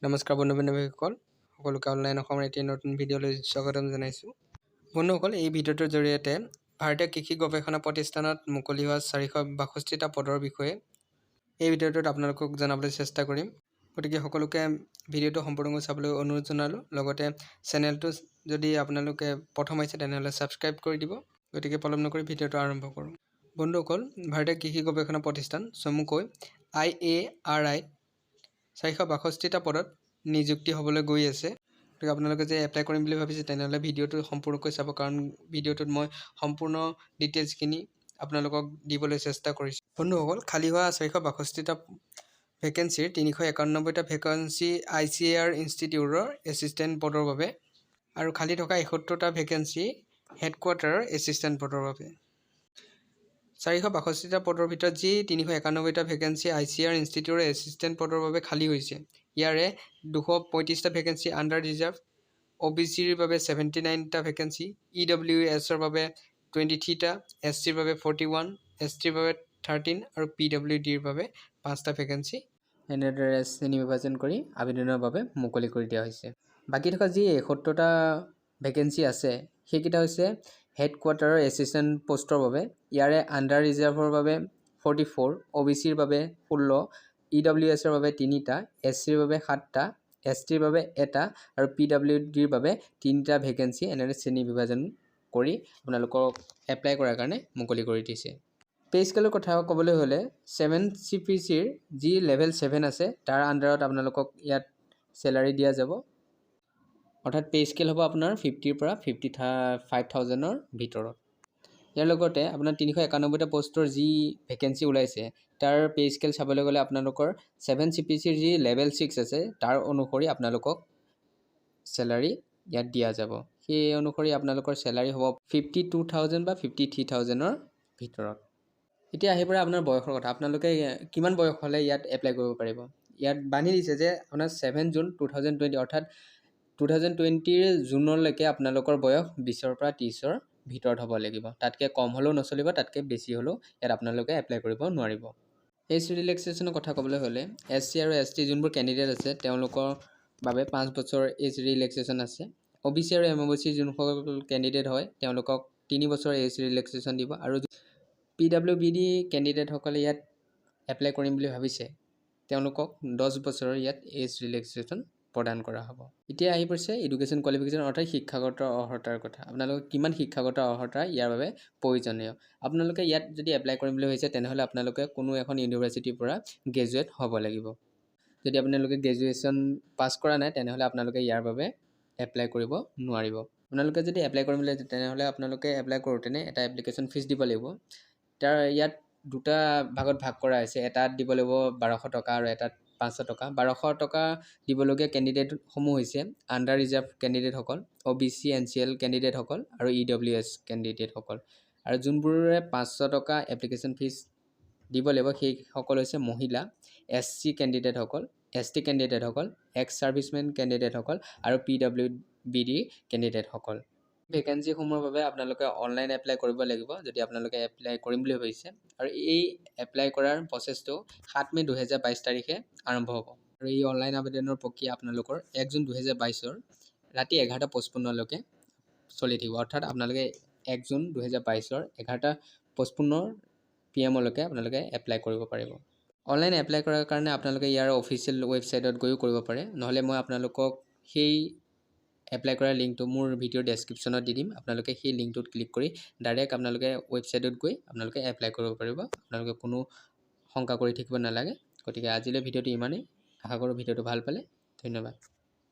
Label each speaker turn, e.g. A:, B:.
A: নমস্কাৰ বন্ধু-বান্ধৱীসকল, সকলোকে অনলাইন অসমৰ এটি নতুন ভিডিঅ'লৈ স্বাগতম জনাইছোঁ। বন্ধুসকল, এই ভিডিঅ'টোৰ জৰিয়তে ভাৰতীয় কৃষি গৱেষণা প্ৰতিষ্ঠানত মুকলি হোৱা 462টা পদৰ বিষয়ে এই ভিডিঅ'টোত আপোনালোকক জনাবলৈ চেষ্টা কৰিম। গতিকে সকলোকে ভিডিঅ'টো সম্পূৰ্ণকৈ চাবলৈ অনুৰোধ জনালোঁ। লগতে চেনেলটো যদি আপোনালোকে প্ৰথম আহিছে তেনেহ'লে ছাবস্ক্ৰাইব কৰি দিব। গতিকে পলম নকৰি ভিডিঅ'টো আৰম্ভ কৰোঁ। বন্ধুসকল, ভাৰতীয় কৃষি গৱেষণা প্ৰতিষ্ঠান চমুকৈ IARI 462টা পদত নিযুক্তি হ'বলৈ গৈ আছে। গতিকে আপোনালোকে যে এপ্লাই কৰিম বুলি ভাবিছে তেনেহ'লে ভিডিঅ'টো সম্পূৰ্ণকৈ চাব, কাৰণ ভিডিঅ'টোত মই সম্পূৰ্ণ ডিটেইলছখিনি আপোনালোকক দিবলৈ চেষ্টা কৰিছোঁ। বন্ধুসকল, খালী হোৱা 462টা ভেকেঞ্চিৰ 391টা ভেকেঞ্চি ICAR ইনষ্টিটিউটৰ এছিষ্টেণ্ট পদৰ বাবে আৰু খালী থকা 71টা ভেকেঞ্চি হেডকোৱাৰ্টাৰৰ এছিষ্টেণ্ট পদৰ বাবে। 462টা পদৰ ভিতৰত যি 391টা ভেকেঞ্চি ICAR ইনষ্টিটিউটৰ এছিষ্টেণ্ট পদৰ বাবে খালী হৈছে, ইয়াৰে 235টা ভেকেঞ্চি আণ্ডাৰ ৰিজাৰ্ভ, OBCৰ বাবে 79টা ভেকেঞ্চি, EWSৰ বাবে 23টা, SCৰ বাবে 41, STৰ বাবে 13 আৰু PWDৰ বাবে 5টা ভেকেঞ্চি এনেদৰে শ্ৰেণী বিভাজন কৰি আবেদনৰ বাবে মুকলি কৰি দিয়া হৈছে। বাকী থকা যি 71টা ভেকেঞ্চি আছে সেইকেইটা হৈছে হেডকোৱাৰ্টাৰৰ এছিষ্টেণ্ট পোষ্টৰ বাবে। ইয়াৰে আণ্ডাৰ ৰিজাৰ্ভৰ বাবে 44, OBCৰ বাবে 16, EWSৰ বাবে 3টা, SCৰ বাবে 7টা, STৰ বাবে 1টা আৰু PWDৰ বাবে 3টা ভেকেঞ্চি এনেদৰে শ্ৰেণী বিভাজন কৰি আপোনালোকক এপ্লাই কৰাৰ কাৰণে মুকলি কৰি দিছে। পে স্কেলৰ কথা ক'বলৈ হ'লে 7 CPCৰ যি লেভেল 7 আছে তাৰ আণ্ডাৰত আপোনালোকক ইয়াত চেলাৰী দিয়া যাব। অৰ্থাৎ পে স্কেল হ'ব আপোনাৰ 50ৰ পৰা 55,000ৰ ভিতৰত। ইয়াৰ লগতে আপোনাৰ 391টা পষ্টৰ যি ভেকেঞ্চি ওলাইছে তাৰ পে স্কেল চাবলৈ গ'লে আপোনালোকৰ 7 CPCৰ যি লেভেল 6 আছে তাৰ অনুসৰি আপোনালোকক চেলাৰী ইয়াত দিয়া যাব। সেই অনুসৰি আপোনালোকৰ চেলাৰী হ'ব 52,000 বা 53,000ৰ ভিতৰত। এতিয়া আহি পৰে আপোনাৰ বয়সৰ কথা। আপোনালোকে কিমান বয়স হ'লে ইয়াত এপ্লাই কৰিব পাৰিব। ইয়াত বান্ধি দিছে যে আপোনাৰ 7 জুন 2020 অৰ্থাৎ 2020ৰ জুনলৈকে আপোনালোকৰ বয়স 20ৰ পৰা 30ৰ ভিতৰত হ'ব লাগিব। তাতকৈ কম হ'লেও নচলিব, তাতকৈ বেছি হ'লেও ইয়াত আপোনালোকে এপ্লাই কৰিব নোৱাৰিব। এজ ৰিলেক্সেশ্যনৰ কথা ক'বলৈ হ'লে SC আৰু ST যোনবোৰ কেণ্ডিডেট আছে তেওঁলোকৰ বাবে 5 বছৰ এজ ৰিলেক্সেশ্যন আছে। OBC আৰু MOBC যোনসকল কেণ্ডিডেট হয় তেওঁলোকক 3 বছৰ এজ ৰিলেক্সেশ্যন দিব আৰু PWBD কেণ্ডিডেটসকলে ইয়াত এপ্লাই কৰিম বুলি ভাবিছে তেওঁলোকক 10 বছৰৰ ইয়াত এজ ৰিলেক্সেশ্যন প্ৰদান কৰা হ'ব। এতিয়া আহি পৰিছে এডুকেশ্যন কোৱালিফিকেশ্যন অৰ্থাৎ শিক্ষাগত অৰ্হতাৰ কথা। আপোনালোকে কিমান শিক্ষাগত অৰ্হতা ইয়াৰ বাবে প্ৰয়োজনীয়। আপোনালোকে ইয়াত যদি এপ্লাই কৰিম বুলি ভাবিছে তেনেহ'লে আপোনালোকে কোনো এখন ইউনিভাৰ্চিটিৰ পৰা গ্ৰেজুৱেট হ'ব লাগিব। যদি আপোনালোকে গ্ৰেজুৱেশ্যন পাছ কৰা নাই তেনেহ'লে আপোনালোকে ইয়াৰ বাবে এপ্লাই কৰিব নোৱাৰিব। আপোনালোকে যদি এপ্লাই কৰিম বুলি ভাবিছে তেনেহ'লে আপোনালোকে এপ্লাই কৰোঁতেনে এটা এপ্লিকেশ্যন ফিজ দিব লাগিব। তাৰ ইয়াত দুটা ভাগত ভাগ কৰা হৈছে। এটাত দিব লাগিব 1200 টকা আৰু এটাত 500 টকা। 1200 টকা দিবলগীয়া কেণ্ডিডেটসমূহ হৈছে আণ্ডাৰ ৰিজাৰ্ভ কেণ্ডিডেটসকল, OBC NCL কেণ্ডিডেটসকল আৰু EWS কেণ্ডিডেটসকল। আৰু যোনবোৰে 500 টকা এপ্লিকেশ্যন ফিজ দিব লাগিব সেইসকল হৈছে মহিলা, SC কেণ্ডিডেটসকল, ST কেণ্ডিডেটসকল, এক্স ছাৰ্ভিচমেন কেণ্ডিডেটসকল আৰু PWBD কেণ্ডিডেটসকল। ভেকেঞ্চিসমূহৰ বাবে আপোনালোকে অনলাইন এপ্লাই কৰিব লাগিব যদি আপোনালোকে এপ্লাই কৰিম বুলি ভাবিছে। আৰু এই এপ্লাই কৰাৰ প্ৰচেছটো 7 মে 2022 তাৰিখে আৰম্ভ হ'ব। আৰু এই অনলাইন আবেদনৰ প্ৰক্ৰিয়া আপোনালোকৰ 1 জুন 2022ৰ ৰাতি 11:55লৈকে চলি থাকিব। অৰ্থাৎ আপোনালোকে 1 জুন 2022ৰ 11:55 PM লৈকে আপোনালোকে এপ্লাই কৰিব পাৰিব। অনলাইন এপ্লাই কৰাৰ কাৰণে আপোনালোকে ইয়াৰ অফিচিয়েল ৱেবছাইটত গৈও কৰিব পাৰে, নহ'লে মই আপোনালোকক সেই এপ্লাই কৰাৰ লিংকটো মোৰ ভিডিঅ'ৰ ডেছক্ৰিপশ্যনত দি দিম। আপোনালোকে সেই লিংকটোত ক্লিক কৰি ডাইৰেক্ট আপোনালোকে ৱেবছাইটত গৈ আপোনালোকে এপ্লাই কৰিব পাৰিব। আপোনালোকে কোনো শংকা কৰি থাকিব নালাগে। গতিকে আজিলৈ ভিডিঅ'টো ইমানেই। আশা কৰোঁ ভিডিঅ'টো ভাল পালে। ধন্যবাদ।